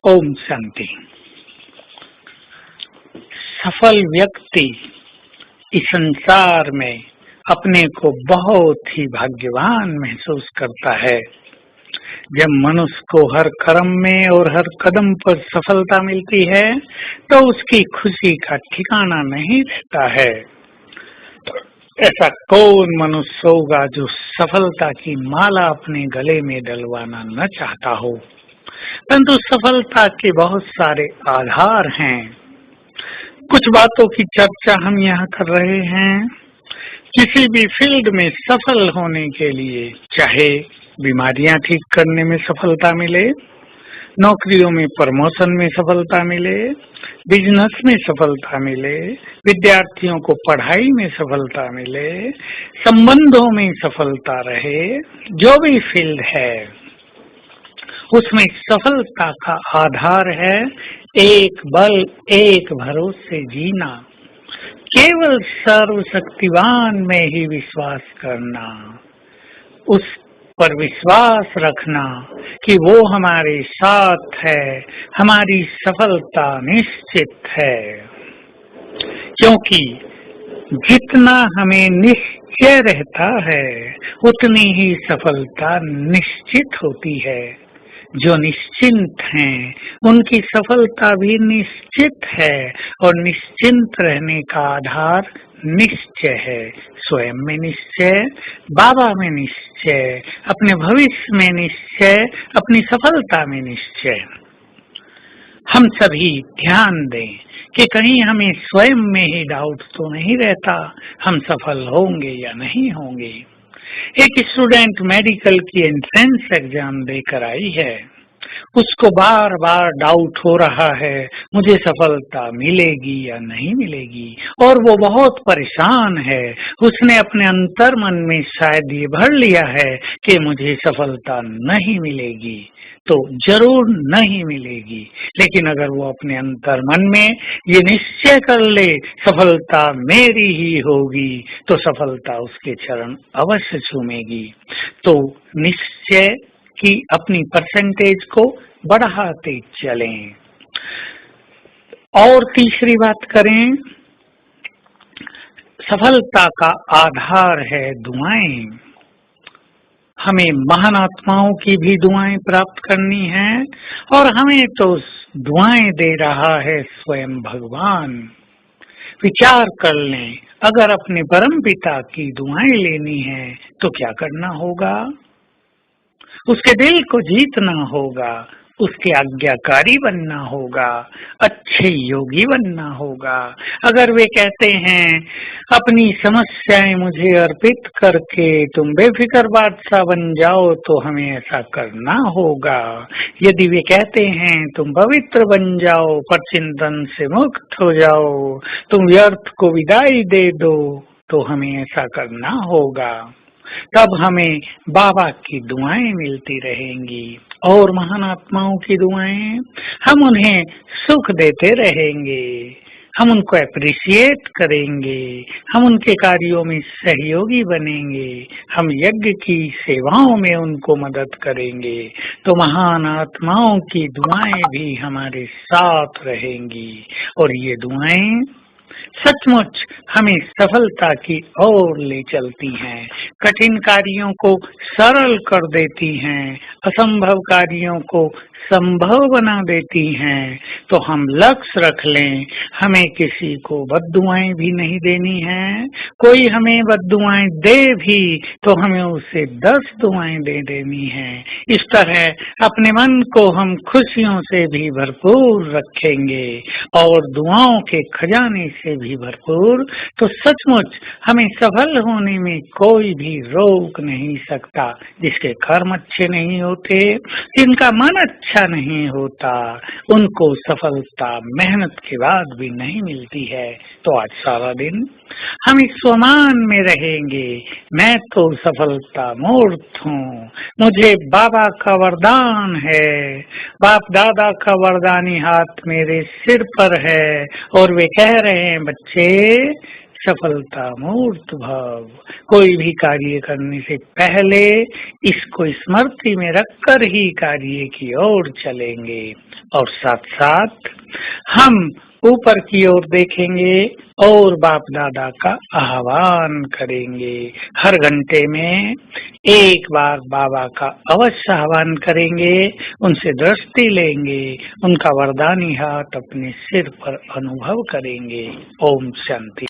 ओम शांति। सफल व्यक्ति इस संसार में अपने को बहुत ही भाग्यवान महसूस करता है। जब मनुष्य को हर कर्म में और हर कदम पर सफलता मिलती है तो उसकी खुशी का ठिकाना नहीं रहता है। ऐसा कौन मनुष्य होगा जो सफलता की माला अपने गले में डलवाना न चाहता हो। परंतु सफलता के बहुत सारे आधार हैं। कुछ बातों की चर्चा हम यहाँ कर रहे हैं। किसी भी फील्ड में सफल होने के लिए, चाहे बीमारियां ठीक करने में सफलता मिले, नौकरियों में प्रमोशन में सफलता मिले, बिजनेस में सफलता मिले, विद्यार्थियों को पढ़ाई में सफलता मिले, संबंधों में सफलता रहे, जो भी फील्ड है उसमें सफलता का आधार है एक बल, एक भरोसे जीना, केवल सर्वशक्तिवान में ही विश्वास करना, उस पर विश्वास रखना कि वो हमारे साथ है, हमारी सफलता निश्चित है। क्योंकि जितना हमें निश्चय रहता है उतनी ही सफलता निश्चित होती है। जो निश्चिंत हैं उनकी सफलता भी निश्चित है और निश्चिंत रहने का आधार निश्चय है। स्वयं में निश्चय, बाबा में निश्चय, अपने भविष्य में निश्चय, अपनी सफलता में निश्चय। हम सभी ध्यान दें कि कहीं हमें स्वयं में ही डाउट तो नहीं रहता हम सफल होंगे या नहीं होंगे। एक स्टूडेंट मेडिकल की एंट्रेंस एग्जाम देकर आई है। उसको बार बार डाउट हो रहा है मुझे सफलता मिलेगी या नहीं मिलेगी, और वो बहुत परेशान है। उसने अपने अंतर मन में शायद ये भर लिया है कि मुझे सफलता नहीं मिलेगी, तो जरूर नहीं मिलेगी। लेकिन अगर वो अपने अंतर मन में ये निश्चय कर ले सफलता मेरी ही होगी, तो सफलता उसके चरण अवश्य चूमेगी। तो निश्चय की अपनी परसेंटेज को बढ़ाते चलें। और तीसरी बात करें, सफलता का आधार है दुआएं। हमें महान आत्माओं की भी दुआएं प्राप्त करनी है और हमें तो दुआएं दे रहा है स्वयं भगवान। विचार कर लें, अगर अपने परम पिता की दुआएं लेनी है तो क्या करना होगा? उसके दिल को जीतना होगा, उसके आज्ञाकारी बनना होगा, अच्छे योगी बनना होगा। अगर वे कहते हैं अपनी समस्याएं मुझे अर्पित करके तुम बेफिक्र बादशाह बन जाओ, तो हमें ऐसा करना होगा। यदि वे कहते हैं तुम पवित्र बन जाओ, पर चिंतन से मुक्त हो जाओ, तुम व्यर्थ को विदाई दे दो, तो हमें ऐसा करना होगा। तब हमें बाबा की दुआएं मिलती रहेंगी और महान आत्माओं की दुआएं, हम उन्हें सुख देते रहेंगे, हम उनको अप्रिशिएट करेंगे, हम उनके कार्यों में सहयोगी बनेंगे, हम यज्ञ की सेवाओं में उनको मदद करेंगे, तो महान आत्माओं की दुआएं भी हमारे साथ रहेंगी। और ये दुआएं सचमुच हमें सफलता की ओर ले चलती हैं, कठिन कार्यों को सरल कर देती हैं, असंभव कार्यों को संभव बना देती हैं। तो हम लक्ष्य रख लें, हमें किसी को बद्दुआएं भी नहीं देनी है। कोई हमें बद्दुआएं दे भी तो हमें उसे 10 दुआएं दे देनी है। इस तरह अपने मन को हम खुशियों से भी भरपूर रखेंगे और दुआओं के खजाने से भी भरपूर, तो सचमुच हमें सफल होने में कोई भी रोक नहीं सकता। जिसके कर्म अच्छे नहीं होते, जिनका मन अच्छा नहीं होता, उनको सफलता मेहनत के बाद भी नहीं मिलती है। तो आज सारा दिन हम इस स्वमान में रहेंगे, मैं तो सफलता मूर्त हूँ, मुझे बाबा का वरदान है, बाप दादा का वरदानी हाथ मेरे सिर पर है और वे कह रहे हैं बच्चे सफलता मूर्त भव। कोई भी कार्य करने से पहले इसको स्मृति में रखकर ही कार्य की ओर चलेंगे। और साथ साथ हम ऊपर की ओर देखेंगे और बाप दादा का आह्वान करेंगे। हर घंटे में एक बार बाबा का अवश्य आह्वान करेंगे, उनसे दृष्टि लेंगे, उनका वरदानी हाथ अपने सिर पर अनुभव करेंगे। ओम शांति।